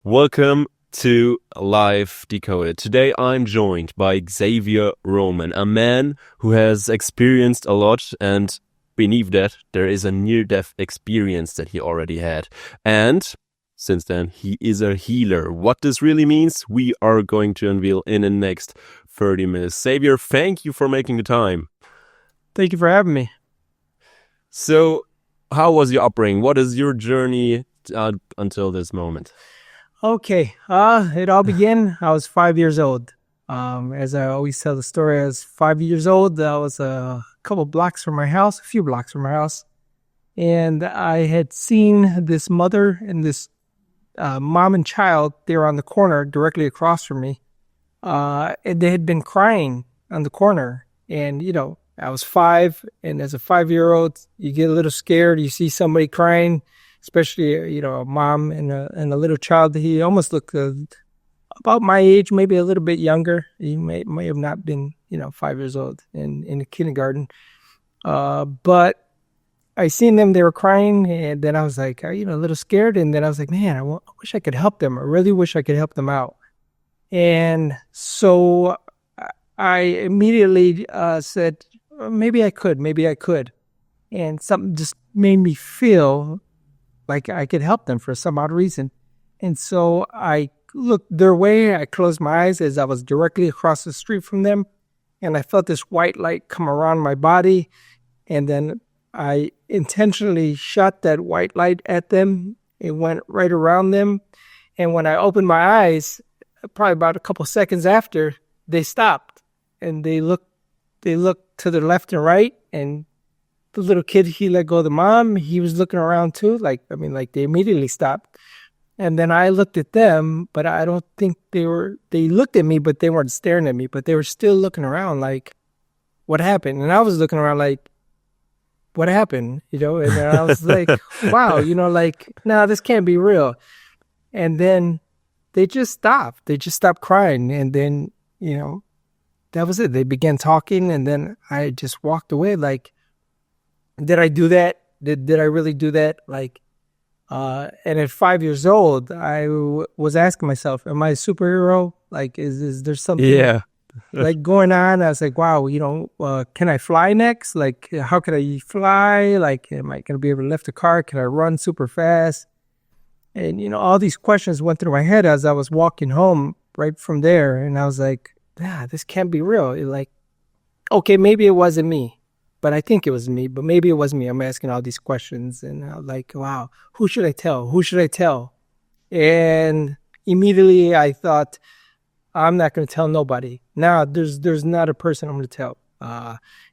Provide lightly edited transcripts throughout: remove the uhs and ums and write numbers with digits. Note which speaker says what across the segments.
Speaker 1: Welcome to Life Decoded. Today I'm joined by Xavier Roman, a man who has experienced a lot, and beneath that there is a near-death experience that he already had. And since then he is a healer. What this really means, we are going to unveil in the next 30 minutes. Xavier, thank you for making the time.
Speaker 2: Thank you for having me.
Speaker 1: So, how was your upbringing? What is your journey until this moment?
Speaker 2: Okay, it all began, I was 5 years old. As I always tell the story, I was 5 years old. I was a few blocks from my house. And I had seen this mother and this mom and child. They were on the corner directly across from me. And they had been crying on the corner. And, I was 5, and as a 5-year-old, you get a little scared. You see somebody crying, especially, a mom and a little child. He almost looked about my age, maybe a little bit younger. He may have not been, 5 years old in the kindergarten. But I seen them, they were crying, and then I was like, a little scared. And then I was like, man, I wish I could help them. I really wish I could help them out. And so I immediately said, maybe I could. And something just made me feel like I could help them for some odd reason. And so I looked their way. I closed my eyes as I was directly across the street from them. And I felt this white light come around my body. And then I intentionally shot that white light at them. It went right around them. And when I opened my eyes, probably about a couple seconds after, they stopped. And they looked to the left and right, and the little kid, he let go of the mom. He was looking around too. They immediately stopped. And then I looked at them, but I don't think they looked at me, but they weren't staring at me, but they were still looking around like, what happened? And I was looking around like, what happened? And then I was like, wow, no, this can't be real. And then they just stopped. They just stopped crying. And then, that was it. They began talking, and then I just walked away like, did I do that? Did I really do that? And at 5 years old, I was asking myself, am I a superhero? Like, is there something like going on? I was like, wow, can I fly next? Like, how can I fly? Like, am I going to be able to lift a car? Can I run super fast? And, all these questions went through my head as I was walking home right from there. And I was like, this can't be real. Okay, maybe it wasn't me, but I think it was me, but maybe it was me. I'm asking all these questions, and I was like, wow, who should I tell? And immediately I thought, I'm not going to tell nobody. Now there's not a person I'm going to tell.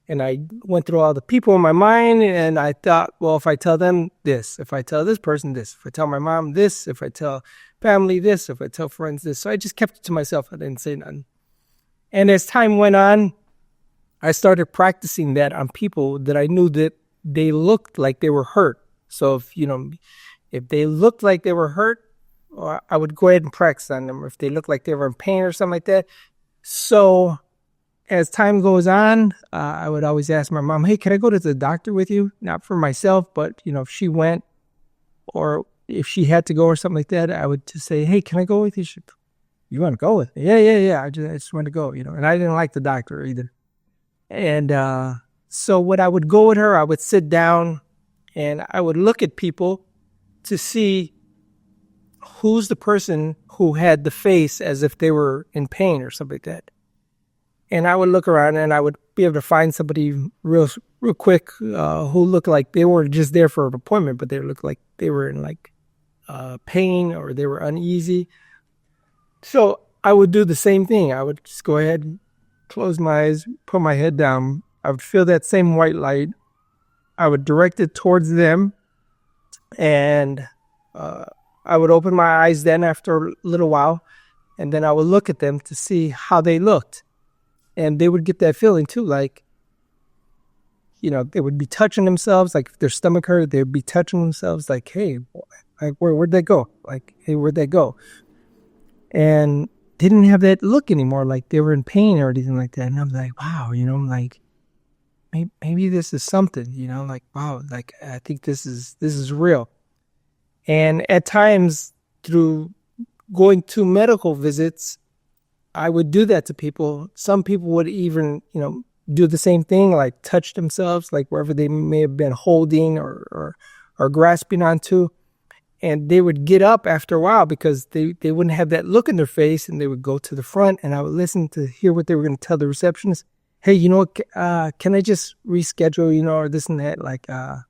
Speaker 2: And I went through all the people in my mind, and I thought, well, if I tell them this, if I tell this person this, if I tell my mom this, if I tell family this, if I tell friends this. So I just kept it to myself. I didn't say nothing. And as time went on, I started practicing that on people that I knew that they looked like they were hurt. So if they looked like they were hurt, I would go ahead and practice on them. Or if they looked like they were in pain or something like that. So as time goes on, I would always ask my mom, hey, can I go to the doctor with you? Not for myself, but if she went, or if she had to go or something like that, I would just say, hey, can I go with you? You want to go with me? Yeah. I just want to go, and I didn't like the doctor either. And so when I would go with her, I would sit down and I would look at people to see who's the person who had the face as if they were in pain or something like that. And I would look around and I would be able to find somebody real quick who looked like they weren't just there for an appointment, but they looked like they were in pain, or they were uneasy. So I would do the same thing. I would just go ahead and close my eyes, put my head down. I would feel that same white light. I would direct it towards them. And I would open my eyes then after a little while. And then I would look at them to see how they looked. And they would get that feeling too. Like, they would be touching themselves. Like if their stomach hurt, they'd be touching themselves. Like, hey, where'd that go? Like, hey, where'd that go? And they didn't have that look anymore, like they were in pain or anything like that. And I'm like, wow, maybe this is something, wow, like I think this is real. And at times through going to medical visits, I would do that to people. Some people would even, do the same thing, like touch themselves, like wherever they may have been holding or grasping onto. And they would get up after a while because they wouldn't have that look in their face, and they would go to the front, and I would listen to hear what they were going to tell the receptionist. Hey, can I just reschedule, or this and that? Like, I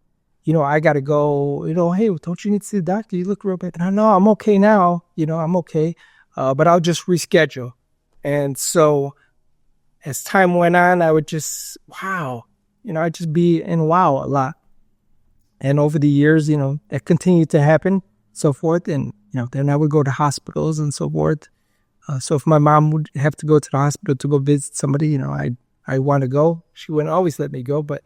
Speaker 2: got to go, hey, don't you need to see the doctor? You look real bad. No, I'm okay now. I'm okay. But I'll just reschedule. And so as time went on, I would just, wow, I'd just be in wow a lot. And over the years, that continued to happen, so forth. And, then I would go to hospitals and so forth. So if my mom would have to go to the hospital to go visit somebody, I want to go. She wouldn't always let me go. But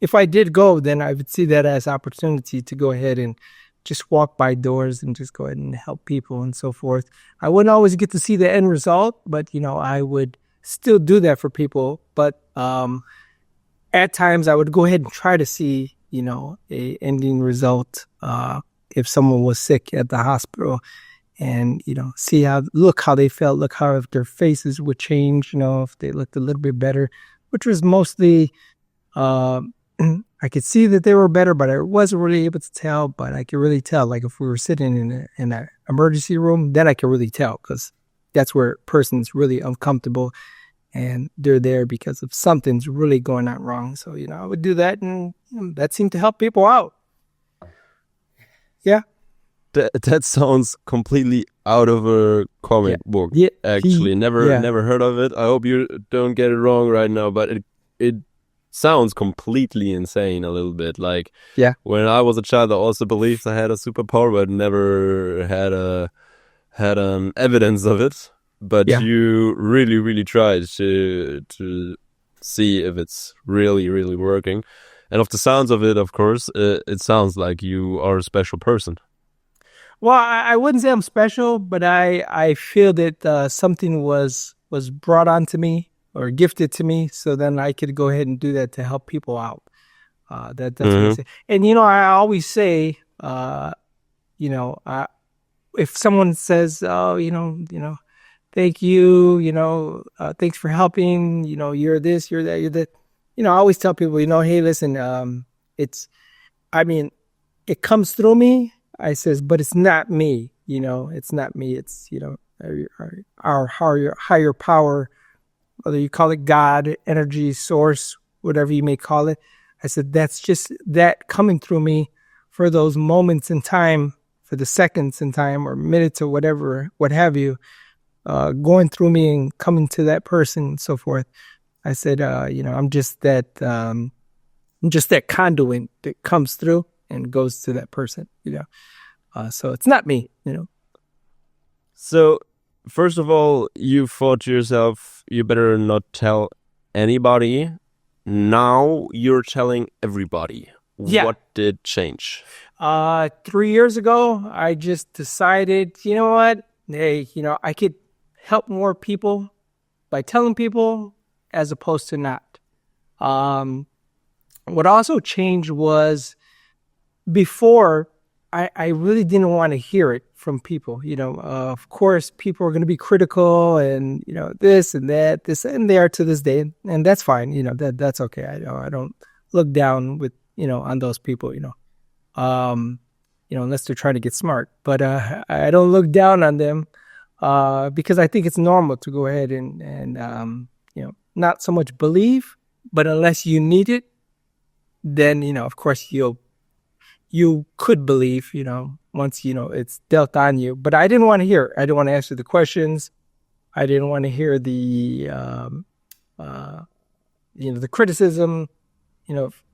Speaker 2: if I did go, then I would see that as opportunity to go ahead and just walk by doors and just go ahead and help people and so forth. I wouldn't always get to see the end result, but, I would still do that for people. But at times I would go ahead and try to see, a ending result if someone was sick at the hospital, and, see how they felt, look how if their faces would change, if they looked a little bit better, which was mostly, I could see that they were better, but I wasn't really able to tell, but I could really tell, like if we were sitting in an emergency room, then I could really tell, because that's where a person's really uncomfortable and they're there because of something's really going on wrong. So, I would do that, and that seemed to help people out. Yeah.
Speaker 1: That sounds completely out of a comic book.
Speaker 2: Yeah.
Speaker 1: Actually, never heard of it. I hope you don't get it wrong right now, but it sounds completely insane a little bit. Like, when I was a child, I also believed I had a superpower, but never had evidence of it. But you really, really tried to see if it's really, really working. And of the sounds of it, of course, it sounds like you are a special person.
Speaker 2: Well, I wouldn't say I'm special, but I feel that something was brought onto me or gifted to me, so then I could go ahead and do that to help people out. That's what I say. And, I always say, if someone says, oh, thank you, thanks for helping, you're this, you're that, you're that. I always tell people, hey, listen, it comes through me, I says, but it's not me, it's not me. It's, our higher power, whether you call it God, energy, source, whatever you may call it. I said, that's just that coming through me for those moments in time, for the seconds in time or minutes or whatever, what have you. Going through me and coming to that person and so forth. I said, I'm just that conduit that comes through and goes to that person, so it's not me,
Speaker 1: So first of all, you thought to yourself, you better not tell anybody. Now you're telling everybody.
Speaker 2: Yeah.
Speaker 1: What did change?
Speaker 2: 3 years ago, I just decided, you know what? Hey, I could help more people by telling people as opposed to not. What also changed was before I really didn't want to hear it from people. Of course, people are going to be critical and, this and that, this and they are to this day. And that's fine. That's okay. I don't look down with, on those people, unless they're trying to get smart. But I don't look down on them. Because I think it's normal to go ahead and not so much believe, but unless you need it, then, of course you could believe, once, it's dealt on you. But I didn't want to hear it. I didn't want to answer the questions. I didn't want to hear the, the criticism,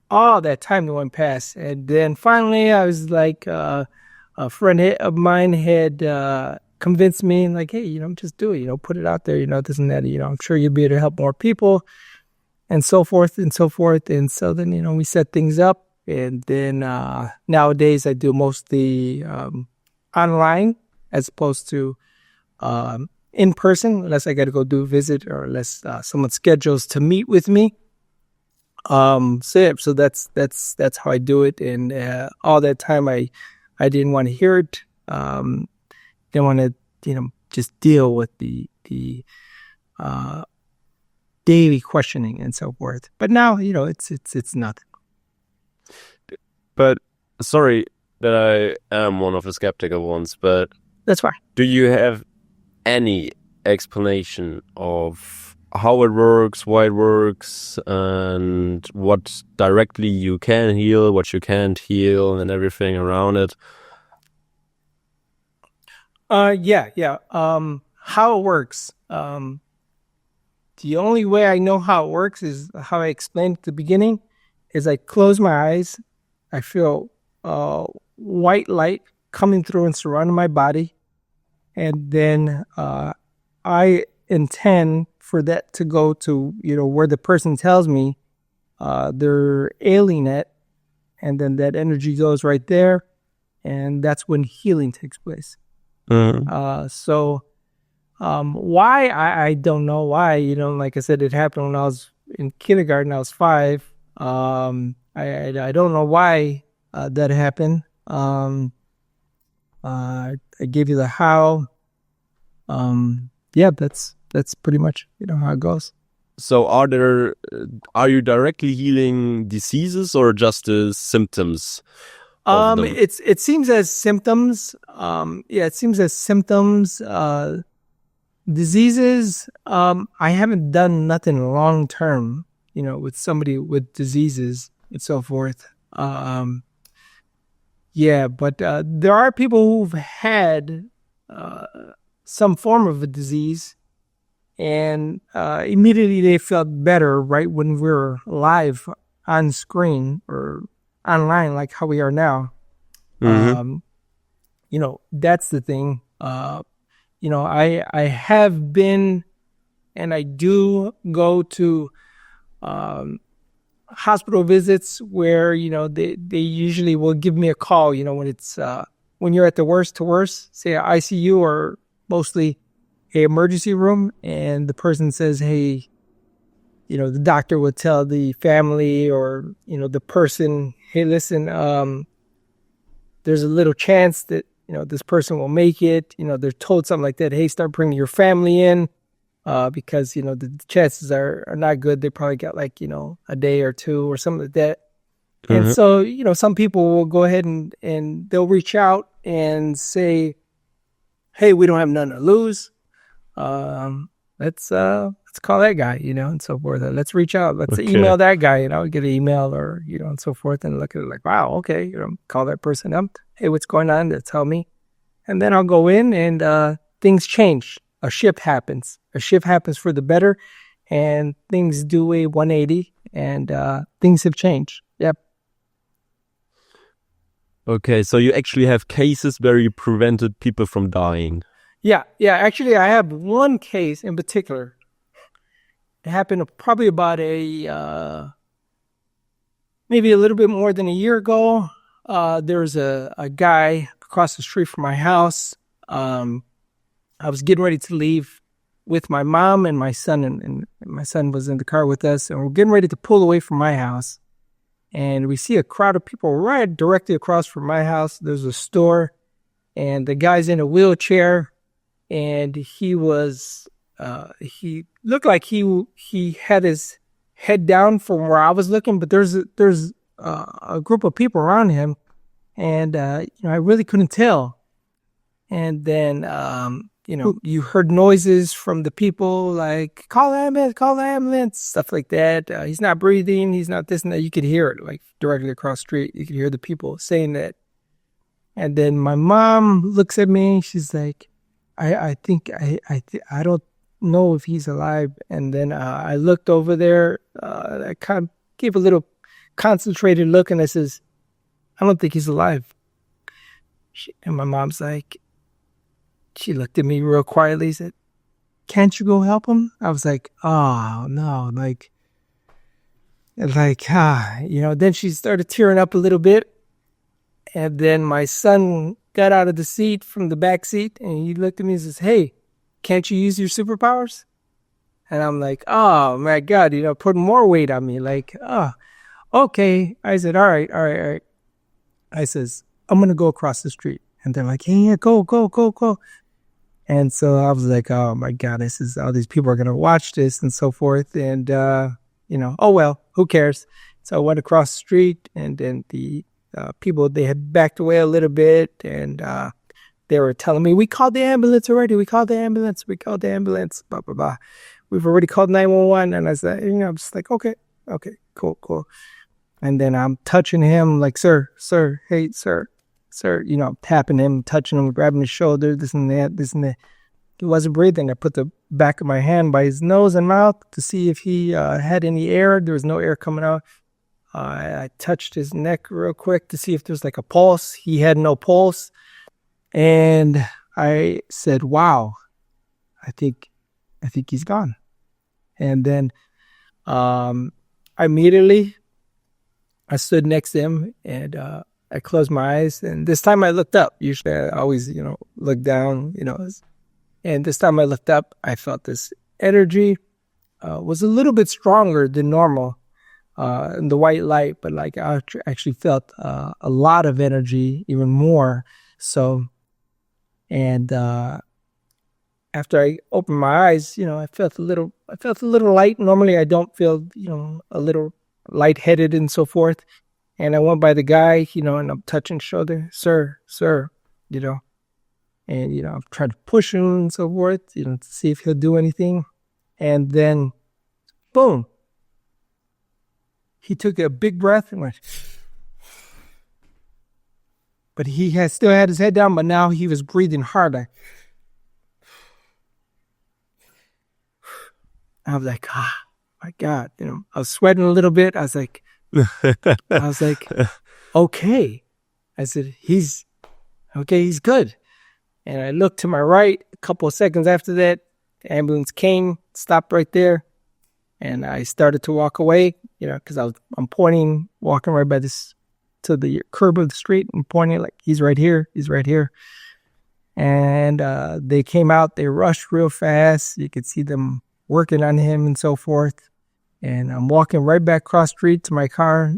Speaker 2: all that time that went past. And then finally I was like, a friend of mine had, convinced me, like, hey, just do it, put it out there, this and that, I'm sure you'll be able to help more people and so forth and so forth. And so then, we set things up, and then nowadays I do mostly online as opposed to in person, unless I got to go do a visit or unless someone schedules to meet with me. So that's how I do it. And all that time I didn't want to hear it. Didn't want to just deal with the daily questioning and so forth. But now, it's nothing.
Speaker 1: But sorry that I am one of the skeptical ones, but
Speaker 2: That's fine.
Speaker 1: do you have any explanation of how it works, why it works, and what directly you can heal, what you can't heal, and everything around it?
Speaker 2: Yeah. How it works. The only way I know how it works is how I explained at the beginning, is I close my eyes, I feel white light coming through and surrounding my body, and then I intend for that to go to, where the person tells me they're ailing it, and then that energy goes right there, and that's when healing takes place. So why, I don't know why. Like I said, it happened when I was in kindergarten. I was 5. I don't know why that happened. I gave you the how. Yeah, that's pretty much how it goes.
Speaker 1: So are you directly healing diseases or just the symptoms of them?
Speaker 2: It seems as symptoms. It seems as symptoms. Diseases, I haven't done nothing long term, with somebody with diseases and so forth. But there are people who've had some form of a disease, and immediately they felt better right when we were live on screen or online, like how we are now. That's the thing. I have been, and I do go to hospital visits where, they usually will give me a call, when it's when you're at the worst to worst, say ICU or mostly a emergency room, and the person says, hey, the doctor would tell the family or, the person, hey, listen, there's a little chance that, this person will make it. They're told something like that. Hey, start bringing your family in because, the chances are not good. They probably got like, a day or two or something like that. And so, some people will go ahead and they'll reach out and say, hey, we don't have nothing to lose. Let's call that guy, and so forth. Let's reach out. Let's email that guy, get an email or, and so forth, and look at it like, wow, okay, call that person up. Hey, what's going on? They tell me. And then I'll go in and things change. A shift happens for the better, and things do a 180 and things have changed. Yep.
Speaker 1: Okay, so you actually have cases where you prevented people from dying.
Speaker 2: Yeah. Actually, I have one case in particular. It happened probably about maybe a little bit more than a year ago. There's a guy across the street from my house. I was getting ready to leave with my mom and my son, and my son was in the car with us, and we're getting ready to pull away from my house. And we see a crowd of people right directly across from my house. There's a store, and the guy's in a wheelchair, and he looked like he had his head down from where I was looking, but there's a group of people around him, and I really couldn't tell. And then you heard noises from the people like, call the ambulance, stuff like that. He's not breathing, he's not this and that. You could hear it like directly across the street. You could hear the people saying that. And then my mom looks at me, she's like, I don't know if he's alive. And then I looked over there, I kind of gave a little concentrated look, and I says, I don't think he's alive. And my mom's like, she looked at me real quietly, said, can't you go help him? I was like, oh no, then she started tearing up a little bit. And then my son got out of the seat from the back seat, and he looked at me and says, hey, can't you use your superpowers? And I'm like, oh my God, putting more weight on me. Like, oh, okay. I said, all right. I says, I'm going to go across the street. And they're like, hey, yeah, go. And so I was like, oh my God, all these people are going to watch this and so forth. And, oh, well, who cares? So I went across the street, and then the people, they had backed away a little bit, and they were telling me, we called the ambulance already. We called the ambulance, blah, blah, blah. We've already called 911. And I said, I'm just like, okay, cool. And then I'm touching him like, sir, hey, sir, I'm tapping him, touching him, grabbing his shoulder, this and that. He wasn't breathing. I put the back of my hand by his nose and mouth to see if he had any air. There was no air coming out. I touched his neck real quick to see if there was like a pulse. He had no pulse. And I said, wow, I think he's gone. And then immediately I stood next to him, and I closed my eyes. And this time I looked up. Usually I always, look down, and this time I looked up. I felt this energy was a little bit stronger than normal in the white light, but like I actually felt a lot of energy, even more. So, and after I opened my eyes, I felt a little light. Normally I don't feel, a little lightheaded and so forth. And I went by the guy, and I'm touching his shoulder, sir, and, I'm trying to push him and so forth, to see if he'll do anything. And then, boom, he took a big breath and went, but he still had his head down, but now he was breathing harder. I was like, my God, I was sweating a little bit. I was like, okay. I said, he's good. And I looked to my right. A couple of seconds after that, the ambulance came, stopped right there. And I started to walk away, because I'm pointing, walking right by to the curb of the street and pointing like, he's right here. And they came out, they rushed real fast. You could see them working on him and so forth. And I'm walking right back across the street to my car.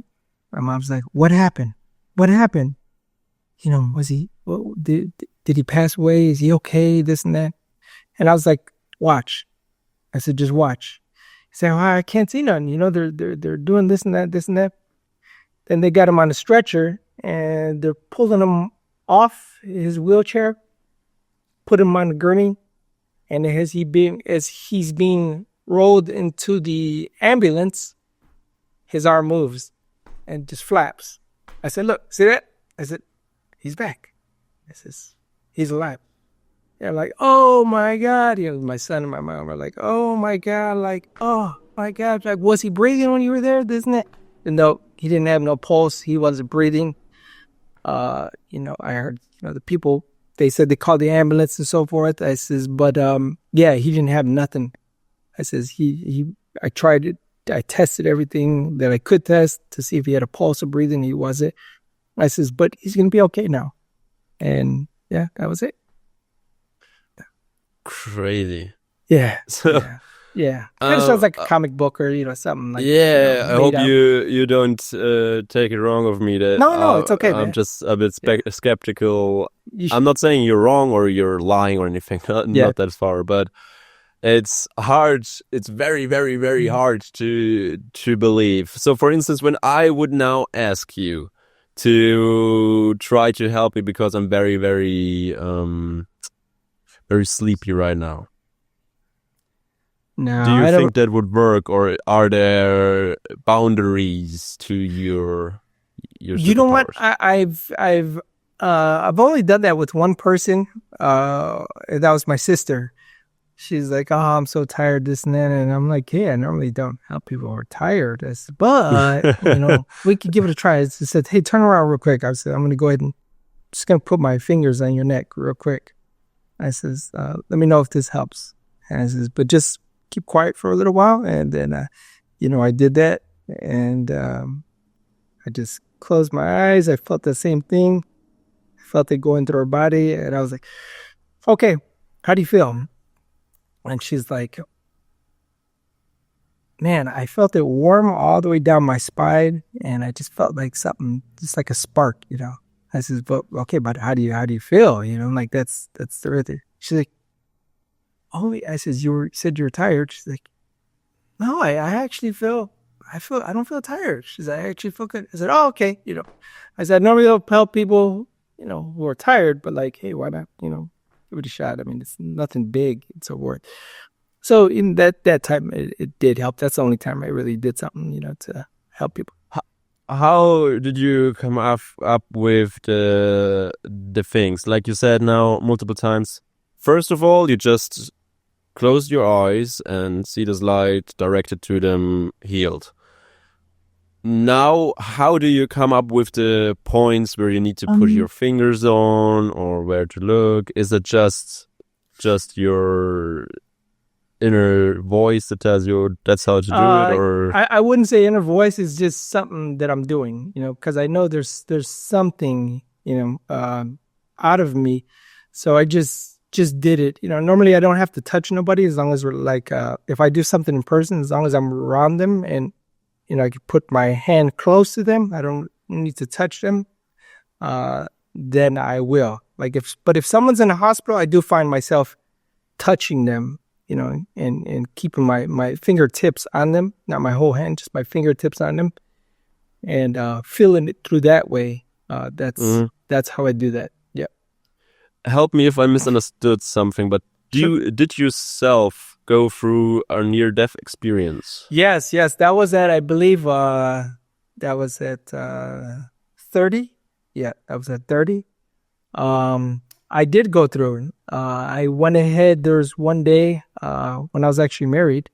Speaker 2: My mom's like, what happened? Was he, did he pass away? Is he okay? This and that. And I was like, watch. I said, just watch. He said, well, I can't see nothing. They're doing this and that. Then they got him on a stretcher, and they're pulling him off his wheelchair, put him on the gurney. And as he's being rolled into the ambulance, his arm moves and just flaps. I said, look, see that? I said, he's back. I says, he's alive. And I'm like, oh my God. My son and my mom are like, oh my God. Like, oh my God. Like, was he breathing when you were there? Isn't it? And no, he didn't have no pulse. He wasn't breathing. I heard, the people, they said they called the ambulance and so forth. I says, but yeah, he didn't have nothing. I says, I tried it. I tested everything that I could test to see if he had a pulse or breathing. He wasn't. I says, but he's going to be okay now. And yeah, that was it.
Speaker 1: Crazy.
Speaker 2: Yeah.
Speaker 1: So,
Speaker 2: yeah. Kind of sounds like a comic book or something like.
Speaker 1: Yeah, I hope you don't take it wrong of me. That
Speaker 2: no, it's okay.
Speaker 1: I'm
Speaker 2: man.
Speaker 1: just a bit skeptical. I'm not saying you're wrong or you're lying or anything. Not that far, but it's hard. It's very, very, very hard to believe. So, for instance, when I would now ask you to try to help me because I'm very, very, very sleepy right now.
Speaker 2: No,
Speaker 1: do you think that would work, or are there boundaries to your
Speaker 2: You know what? I've only done that with one person. That was my sister. She's like, "Oh, I'm so tired, this and that," and I'm like, "Hey, I normally don't help people who are tired, but we could give it a try." I said, "Hey, turn around real quick." I said, "I'm gonna go ahead and just gonna put my fingers on your neck real quick." I says, "Let me know if this helps." And I says, "But just keep quiet for a little while." And then, I did that, and I just closed my eyes. I felt the same thing. I felt it going through her body, and I was like, "Okay, how do you feel?" And she's like, "Man, I felt it warm all the way down my spine, and I just felt like something, just like a spark, I says, "But okay, but how do you feel?" I'm like, that's the rhythm. She's like, I says, said you were tired. She's like, no, I actually I don't feel tired. She said, I actually feel good. I said, oh, okay. I said, normally I'll help people, who are tired, but like, hey, why not, give it a shot. I mean, it's nothing big. It's a word. So in that time, it did help. That's the only time I really did something, to help people.
Speaker 1: How did you come up with the things? Like you said now multiple times. First of all, you just close your eyes and see this light directed to them, healed. Now, how do you come up with the points where you need to put your fingers on or where to look? Is it just your inner voice that tells you that's how to do it? Or
Speaker 2: I wouldn't say inner voice. Is just something that I'm doing, because I know there's something, out of me. So I just did it. Normally I don't have to touch nobody as long as we're like, if I do something in person, as long as I'm around them and, I can put my hand close to them. I don't need to touch them. Then I will. But if someone's in a hospital, I do find myself touching them, and keeping my fingertips on them, not my whole hand, just my fingertips on them, and feeling it through that way. That's how I do that. Yeah.
Speaker 1: Help me if I misunderstood something, but did you self go through a near-death experience?
Speaker 2: Yes. That was at, I believe, that was at 30. Yeah, that was at 30. I did go through it. I went ahead. There was one day when I was actually married.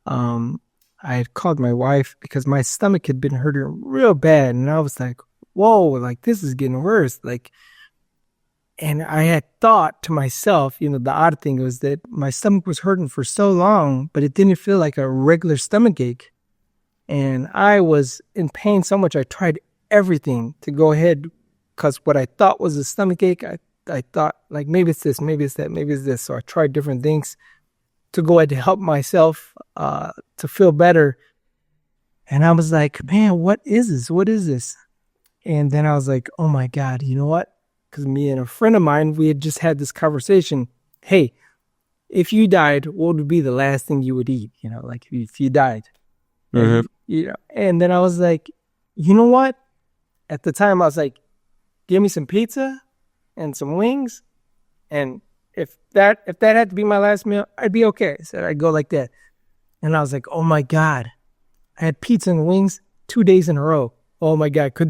Speaker 2: I had called my wife because my stomach had been hurting real bad. And I was like, whoa, like this is getting worse. And I had thought to myself, the odd thing was that my stomach was hurting for so long, but it didn't feel like a regular stomach ache. And I was in pain so much, I tried everything to go ahead, because what I thought was a stomach ache, I thought, like, maybe it's this, maybe it's that, maybe it's this. So I tried different things to go ahead to help myself to feel better. And I was like, man, what is this? What is this? And then I was like, oh my God, you know what? Because me and a friend of mine, we had just had this conversation. Hey, if you died, what would be the last thing you would eat? Like if you died.
Speaker 1: Mm-hmm.
Speaker 2: And then I was like, you know what? At the time, I was like, give me some pizza and some wings. And if that had to be my last meal, I'd be okay. So I'd go like that. And I was like, oh my God, I had pizza and wings 2 days in a row. Oh my God, I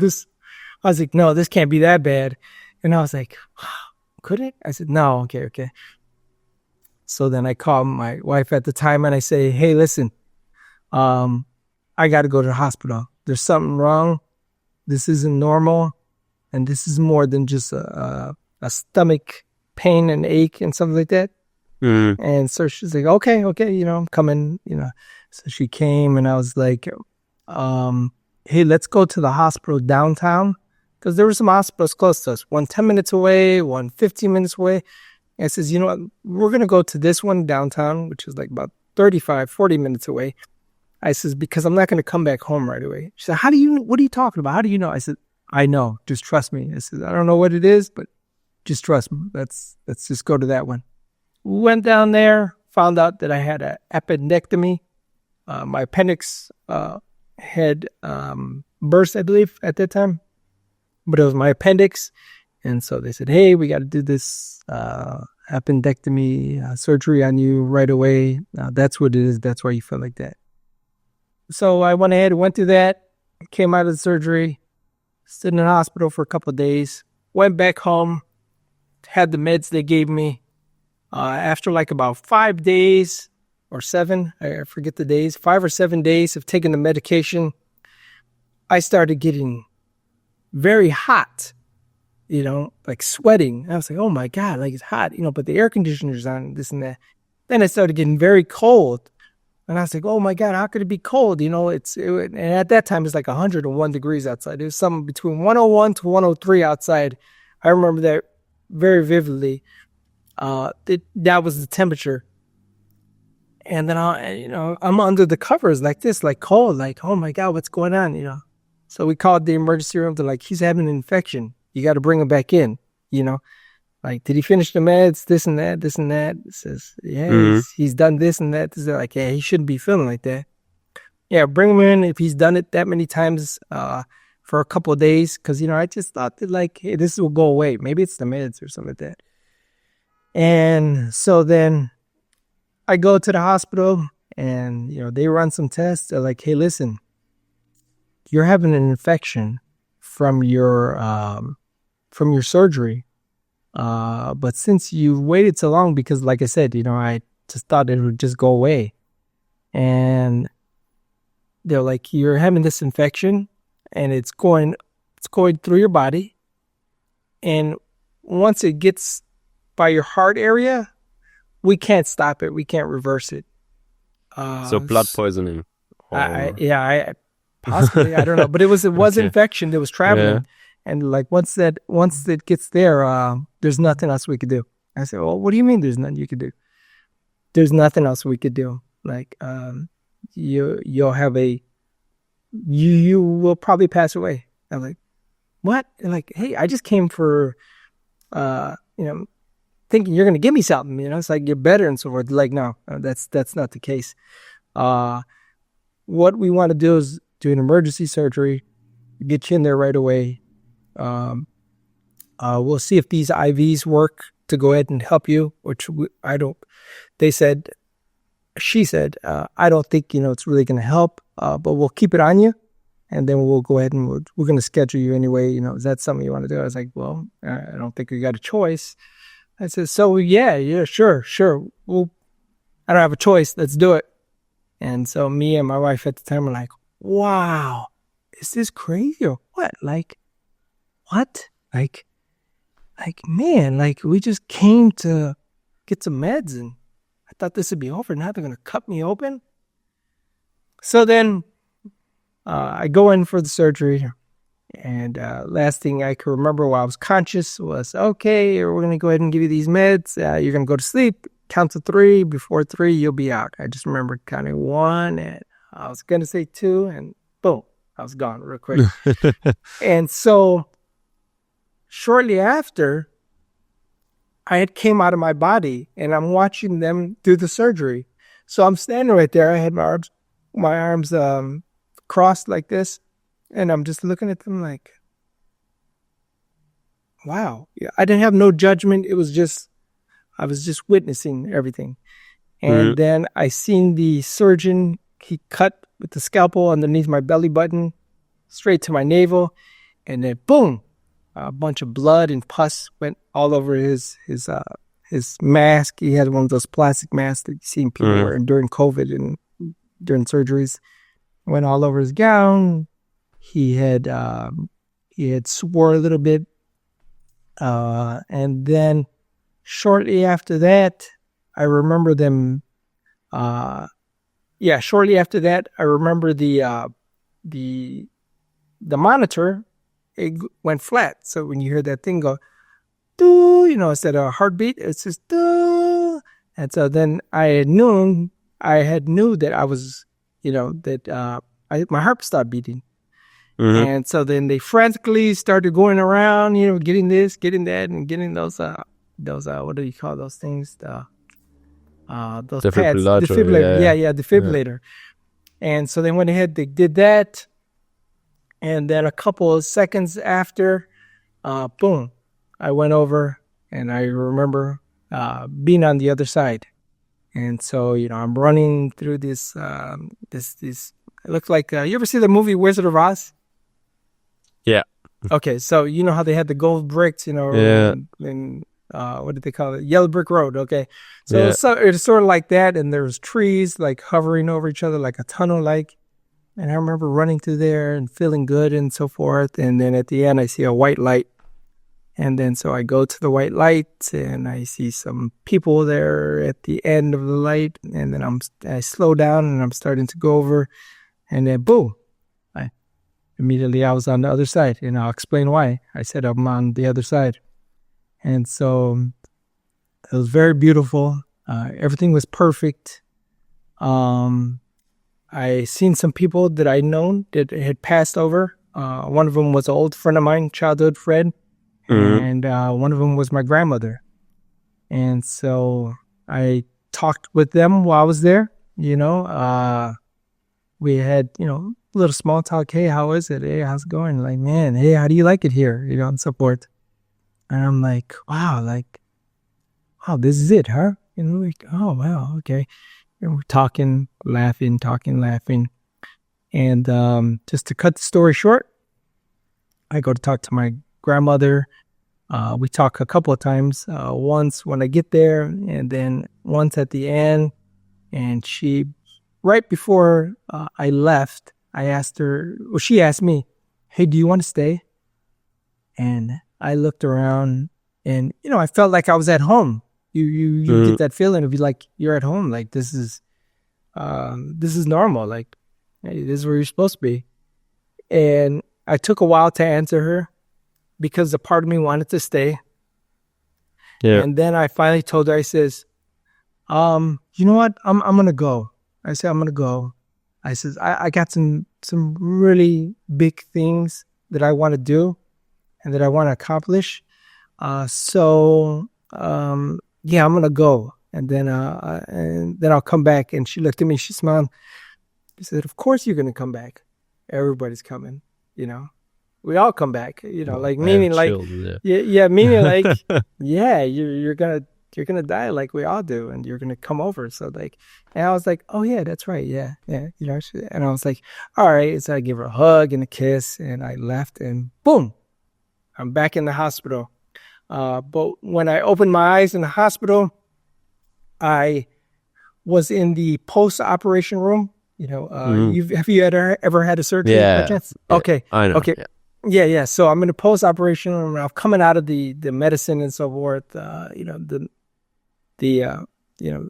Speaker 2: was like, no, this can't be that bad. And I was like, could it? I said, no, okay. So then I called my wife at the time and I say, hey, listen, I got to go to the hospital. There's something wrong. This isn't normal. And this is more than just a stomach pain and ache and something like that. Mm. And so she's like, okay, I'm coming, So she came and I was like, hey, let's go to the hospital downtown. Because there were some hospitals close to us, one 10 minutes away, one 15 minutes away. And I says, you know what, we're going to go to this one downtown, which is like about 35, 40 minutes away. I says, because I'm not going to come back home right away. She said, what are you talking about? How do you know? I said, I know, just trust me. I said, I don't know what it is, but just trust me. Let's just go to that one. We went down there, found out that I had an appendectomy. My appendix had burst, I believe, at that time. But it was my appendix. And so they said, hey, we got to do this appendectomy surgery on you right away. That's what it is. That's why you feel like that. So I went ahead and went through that, came out of the surgery, stood in the hospital for a couple of days, went back home, had the meds they gave me. After like about 5 days or 7, I forget the days, 5 or 7 days of taking the medication, I started getting very hot, like sweating. I was like, oh my God, like it's hot, but the air conditioner's on, this and that. Then it started getting very cold. And I was like, oh my God, how could it be cold? And at that time, it's like 101 degrees outside. It was something between 101 to 103 outside. I remember that very vividly. That was the temperature. And then I'm under the covers like this, like cold, like, oh my God, what's going on, So we called the emergency room. They're like, he's having an infection. You got to bring him back in, Like, did he finish the meds? This and that, this and that. It says, yeah, he's done this and that. They're like, yeah, he shouldn't be feeling like that. Yeah, bring him in if he's done it that many times for a couple of days. Because, I just thought that, like, hey, this will go away. Maybe it's the meds or something like that. And so then I go to the hospital and, they run some tests. They're like, hey, listen, you're having an infection from your surgery. But since you waited so long, because like I said, I just thought it would just go away. And they're like, you're having this infection and it's going through your body. And once it gets by your heart area, we can't stop it. We can't reverse it.
Speaker 1: So blood poisoning.
Speaker 2: I possibly, I don't know, but it was okay. Infection that was traveling. Yeah. And like, once it gets there, there's nothing else we could do. I said, well, what do you mean there's nothing you could do? There's nothing else we could do. Like, you'll have you will probably pass away. I'm like, what? And like, hey, I just came for, thinking you're going to give me something, it's like, you're better and so forth. Like, no, that's not the case. What we want to do is do an emergency surgery, get you in there right away. We'll see if these IVs work to go ahead and help you, which she said, I don't think, it's really going to help, but we'll keep it on you. And then we'll go ahead and we're going to schedule you anyway. Is that something you want to do? I was like, well, I don't think we got a choice. I said, so yeah, sure. Well, I don't have a choice. Let's do it. And so me and my wife at the time were like, wow, is this crazy or what? Like, what? Like, man, like, we just came to get some meds and I thought this would be over. Now they're going to cut me open. So then I go in for the surgery. And last thing I can remember while I was conscious was, okay, we're going to go ahead and give you these meds. You're going to go to sleep. Count to 3. Before 3, you'll be out. I just remember counting 1, and I was going to say 2, and boom, I was gone real quick. And so shortly after, I had came out of my body, and I'm watching them do the surgery. So I'm standing right there. I had my arms crossed like this. And I'm just looking at them like, wow. I didn't have no judgment. I was just witnessing everything. And then I seen the surgeon, he cut with the scalpel underneath my belly button, straight to my navel. And then boom, a bunch of blood and pus went all over his mask. He had one of those plastic masks that you see people wearing during COVID and during surgeries. Went all over his gown. He had swore a little bit, and then shortly after that, I remember them. Shortly after that, I remember the monitor. It went flat. So when you hear that thing go, doo, instead of a heartbeat, it's just doo. And so then I knew that I was, my heart stopped beating. And so then they frantically started going around, getting this, getting that, and getting those what do you call those things? Those pads, defibrillator. Yeah, defibrillator. Yeah. And so they went ahead, they did that, and then a couple of seconds after, boom, I went over, and I remember being on the other side. And so I'm running through this. It looks like you ever see the movie Wizard of Oz?
Speaker 1: Yeah.
Speaker 2: Okay, so you know how they had the gold bricks, and what did they call it? Yellow brick road. Okay, so it's sort of like that, and there's trees like hovering over each other like a tunnel, like. And I remember running through there and feeling good and so forth. And then at the end, I see a white light, and then so I go to the white light, and I see some people there at the end of the light, and then I slow down, and I'm starting to go over, and then boom. Immediately I was on the other side, and I'll explain why. I said I'm on the other side. And so it was very beautiful. Everything was perfect. I seen some people that I known that had passed over. One of them was an old friend of mine, childhood friend. and one of them was my grandmother. And so I talked with them while I was there. We had, a little small talk. Hey, how is it? Hey, how's it going? Like, man, hey, how do you like it here? And so forth. And I'm like, wow, this is it, huh? Like, oh, wow, okay. And we're talking, laughing. And just to cut the story short, I go to talk to my grandmother. We talk a couple of times, once when I get there, and then once at the end. And right before I left, she asked me, hey, do you want to stay? And I looked around and, I felt like I was at home. You get that feeling of like you're at home. Like this is normal. Like, hey, this is where you're supposed to be. And I took a while to answer her because a part of me wanted to stay.
Speaker 1: Yeah.
Speaker 2: And then I finally told her, I says, you know what? I'm gonna go. I said, I'm gonna go. I says, I got some really big things that I want to do and that I want to accomplish. Yeah, I'm gonna go, and then I'll come back. And she looked at me, she smiled. She said, of course you're gonna come back. Everybody's coming, we all come back, like meaning like, meaning like, yeah, you're gonna die like we all do, and you're gonna come over. So like, and I was like, oh yeah, that's right, yeah, and I was like, all right. So I give her a hug and a kiss, and I left, and boom, I'm back in the hospital. But when I opened my eyes in the hospital, I was in the post-operation room. Have you ever had a surgery?
Speaker 1: Yeah.
Speaker 2: Okay.
Speaker 1: I know.
Speaker 2: Okay. Yeah. So I'm in a post-operation room. I'm coming out of the medicine and so forth. The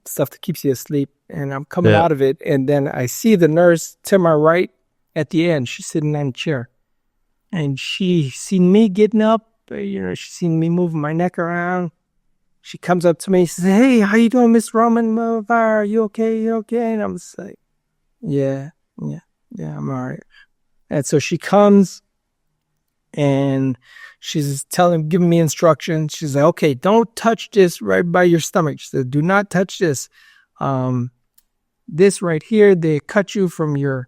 Speaker 2: stuff that keeps you asleep, and I'm coming out of it, and then I see the nurse to my right at the end. She's sitting in a chair, and she seen me getting up. She seen me moving my neck around. She comes up to me. She says, hey, how you doing, Miss Roman? Are you okay? You okay? And I'm just like, yeah, I'm all right. And so she comes, and she's giving me instructions. She's like, okay, don't touch this right by your stomach. She said, do not touch this. This right here, they cut you from your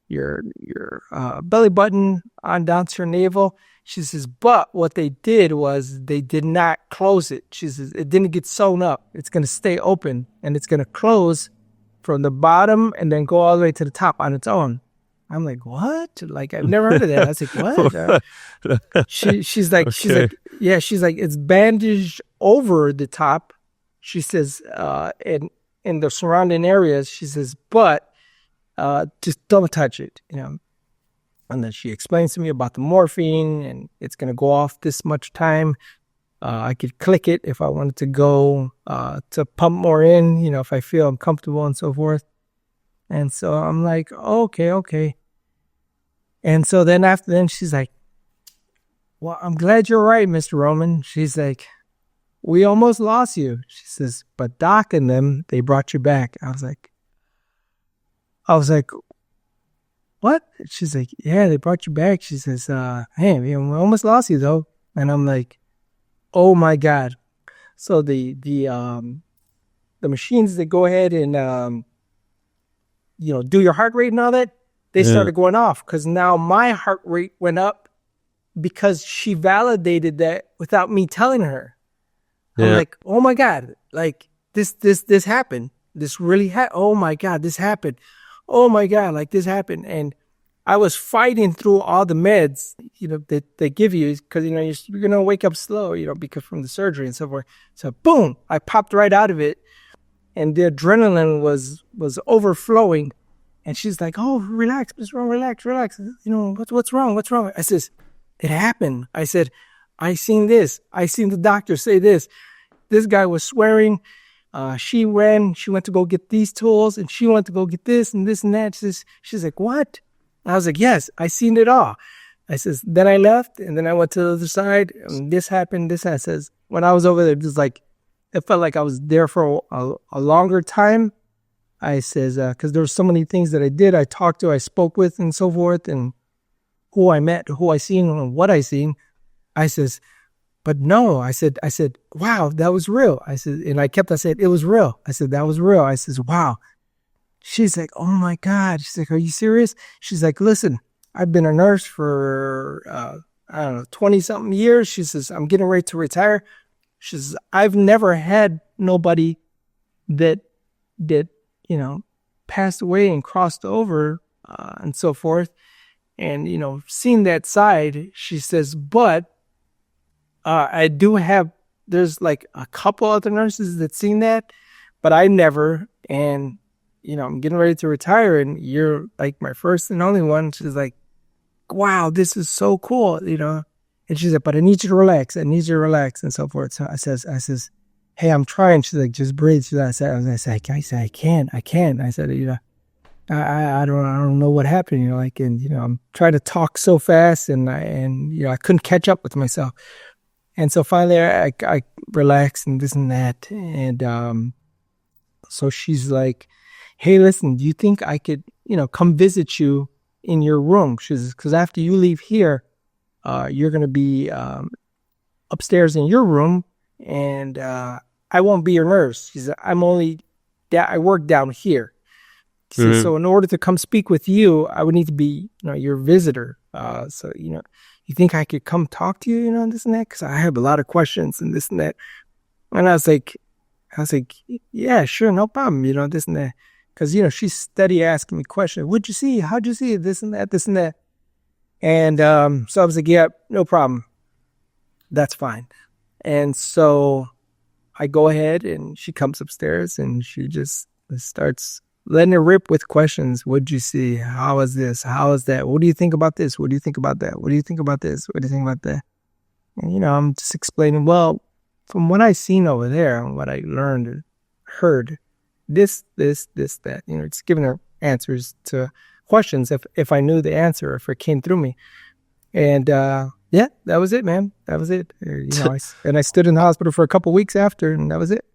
Speaker 2: belly button on down to your navel. She says, but what they did was they did not close it. She says, it didn't get sewn up. It's going to stay open, and it's going to close from the bottom and then go all the way to the top on its own. I'm like, what? Like, I've never heard of that. I was like, what? She's like, it's bandaged over the top. She says, in the surrounding areas, she says, but just don't touch it, And then she explains to me about the morphine, and it's going to go off this much time. I could click it if I wanted to go to pump more in, if I feel uncomfortable and so forth. And so I'm like, okay. And so then after then, she's like, well, I'm glad you're right, Mr. Roman. She's like, we almost lost you. She says, but Doc and them, they brought you back. I was like, what? She's like, yeah, they brought you back. She says, hey, we almost lost you though. And I'm like, oh my God. So the machines that go ahead and, do your heart rate and all that, they started going off, because now my heart rate went up because she validated that without me telling her. I'm like, oh my God, like this happened. This really happened. Oh my God, this happened. Oh my God, like this happened. And I was fighting through all the meds, that they give you, because, you're going to wake up slow, because from the surgery and so forth. So boom, I popped right out of it, and the adrenaline was overflowing. And she's like, oh, relax, Mr. Roman, relax. What's wrong? I says, it happened. I said, I seen this. I seen the doctor say this. This guy was swearing. She went to go get these tools, and she went to go get this and this and that. She's like, what? I was like, yes, I seen it all. I says, then I left, and then I went to the other side, and this happened. I says, when I was over there, it felt like I was there for a longer time. I says, because there were so many things that I did. I talked to, I spoke with, and so forth, and who I met, who I seen, and what I seen. I says, But no, I said, wow, that was real. I said, and I said, it was real. I said, that was real. I says, wow. She's like, oh my God. She's like, are you serious? She's like, listen, I've been a nurse for, I don't know, 20 something years. She says, I'm getting ready to retire. She says, I've never had nobody that, passed away and crossed over, and so forth. And, seen that side, she says, but, I do have, there's like a couple other nurses that seen that, but I never. And, I'm getting ready to retire and you're like my first and only one. She's like, wow, this is so cool, And she's like, but I need you to relax. I need you to relax and so forth. So I says, hey, I'm trying. She's like, just breathe. I said, I can't. I said, I don't know what happened, I'm trying to talk so fast and I couldn't catch up with myself. And so finally I relaxed and this and that. And, so she's like, hey, listen, do you think I could, come visit you in your room? She says, because after you leave here, you're going to be, upstairs in your room and, I won't be your nurse. She said, I work down here. She said, so in order to come speak with you, I would need to be, your visitor. So, you think I could come talk to you, and this and that? Because I have a lot of questions and this and that. And I was like, yeah, sure, no problem, this and that. Because, she's steady asking me questions. What'd you see? How'd you see it? This and that, this and that. And so I was like, yeah, no problem. That's fine. And so I go ahead and she comes upstairs and she just starts letting it rip with questions. What'd you see? How is this? How is that? What do you think about this? What do you think about that? What do you think about this? What do you think about that? And, I'm just explaining, well, from what I seen over there and what I learned and heard, this, that, just giving her answers to questions if I knew the answer, if it came through me. And, yeah, that was it, man. That was it. And I stood in the hospital for a couple of weeks after, and that was it.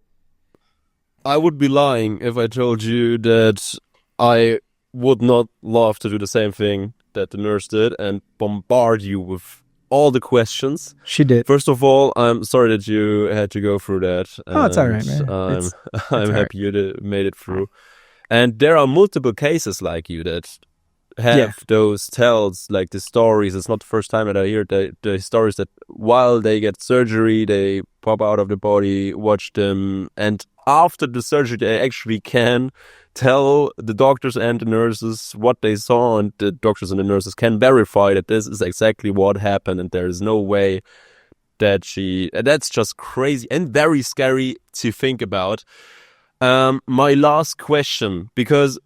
Speaker 1: I would be lying if I told you that I would not love to do the same thing that the nurse did and bombard you with all the questions.
Speaker 2: She did.
Speaker 1: First of all, I'm sorry that you had to go through that.
Speaker 2: Oh, it's all right, man.
Speaker 1: I'm happy you made it through. And there are multiple cases like you that have those tells, like the stories. It's not the first time that I hear the stories that while they get surgery, they pop out of the body, watch them, and after the surgery, they actually can tell the doctors and the nurses what they saw, and the doctors and the nurses can verify that this is exactly what happened, and there is no way that that's just crazy and very scary to think about. My last question, because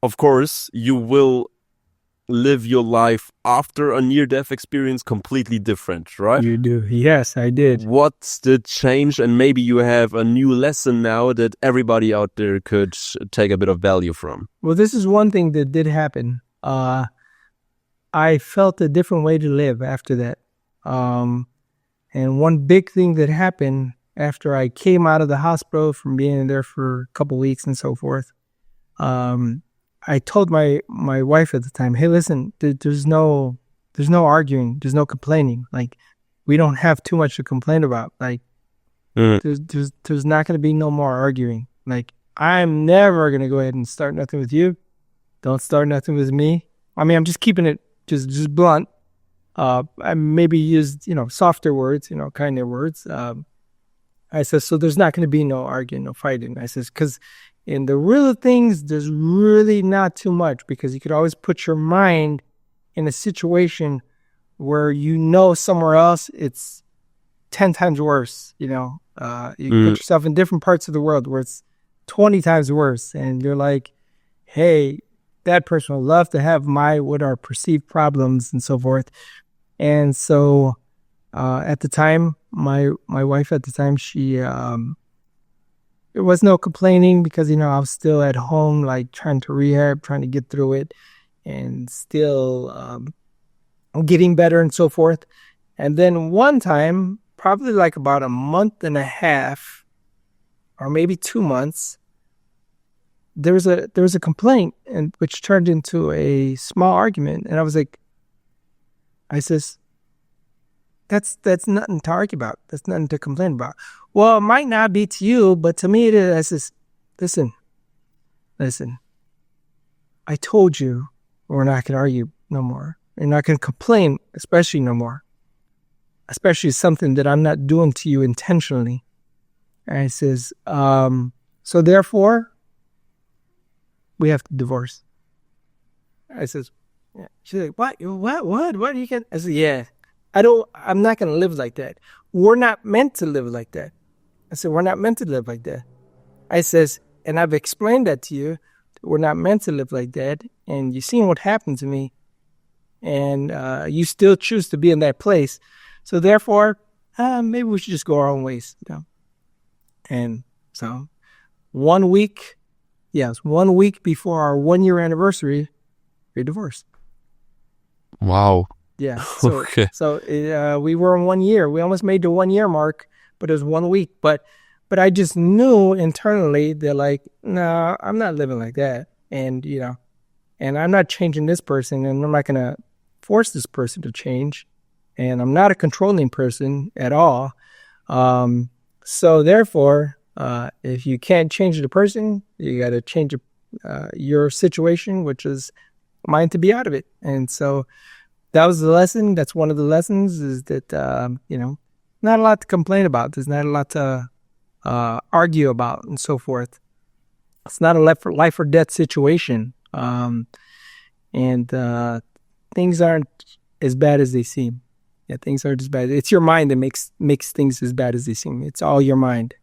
Speaker 1: of course you will live your life after a near-death experience completely different, right?
Speaker 2: You do. Yes, I did.
Speaker 1: What's the change? And maybe you have a new lesson now that everybody out there could take a bit of value from.
Speaker 2: Well, this is one thing that did happen. I felt a different way to live after that. And one big thing that happened after I came out of the hospital from being there for a couple weeks and so forth, I told my wife at the time, hey, listen, there's no arguing. There's no complaining. Like, we don't have too much to complain about. Like, there's not going to be no more arguing. Like, I'm never going to go ahead and start nothing with you. Don't start nothing with me. I mean, I'm just keeping it just blunt. I maybe used, softer words, kinder words. I said, so there's not going to be no arguing, no fighting. I says, because in the real things, there's really not too much, because you could always put your mind in a situation where somewhere else it's 10 times worse. You put yourself in different parts of the world where it's 20 times worse, and you're like, hey, that person would love to have what are perceived problems and so forth. And so at the time, my wife at the time, she there was no complaining, because I was still at home, like trying to rehab, trying to get through it, and still getting better and so forth. And then one time, probably like about a month and a half, or maybe 2 months, there was a complaint, and which turned into a small argument. And I says, That's nothing to argue about. That's nothing to complain about. Well, it might not be to you, but to me it is. Listen. I told you we're not going to argue no more. You're not going to complain, especially no more. Especially something that I'm not doing to you intentionally. And I says, so therefore, we have to divorce. I says, yeah. She's like, what are you getting? I said, yeah, I'm not going to live like that. We're not meant to live like that. I said, we're not meant to live like that. I says, and I've explained that to you. We're not meant to live like that. And you've seen what happened to me. And you still choose to be in that place. So therefore, maybe we should just go our own ways. You know? And so 1 week before our 1 year anniversary, we divorced.
Speaker 1: Wow.
Speaker 2: Yeah. So,
Speaker 1: Okay.
Speaker 2: So we were in 1 year. We almost made the 1 year mark, but it was 1 week. But I just knew internally that like, no, I'm not living like that. And, you know, and I'm not changing this person, and I'm not going to force this person to change. And I'm not a controlling person at all. So therefore, if you can't change the person, you got to change your situation, which is mine to be out of it. And so that was the lesson. That's one of the lessons, is that, you know, not a lot to complain about. There's not a lot to argue about and so forth. It's not a life or death situation. And things aren't as bad as they seem. Yeah, things aren't as bad. It's your mind that makes things as bad as they seem. It's all your mind.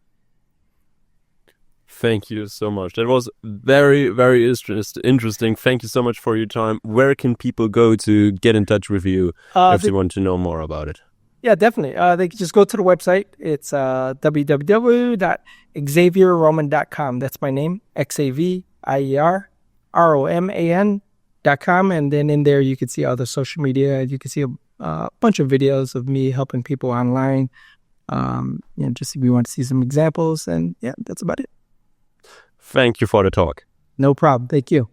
Speaker 1: Thank you so much. That was very, very interesting. Thank you so much for your time. Where can people go to get in touch with you if they want to know more about it?
Speaker 2: Yeah, definitely. They can just go to the website. It's www.xavierroman.com. That's my name, XavierRoman.com. And then in there, you can see all the social media. You can see a bunch of videos of me helping people online. Just if you want to see some examples. And yeah, that's about it.
Speaker 1: Thank you for the talk.
Speaker 2: No problem. Thank you.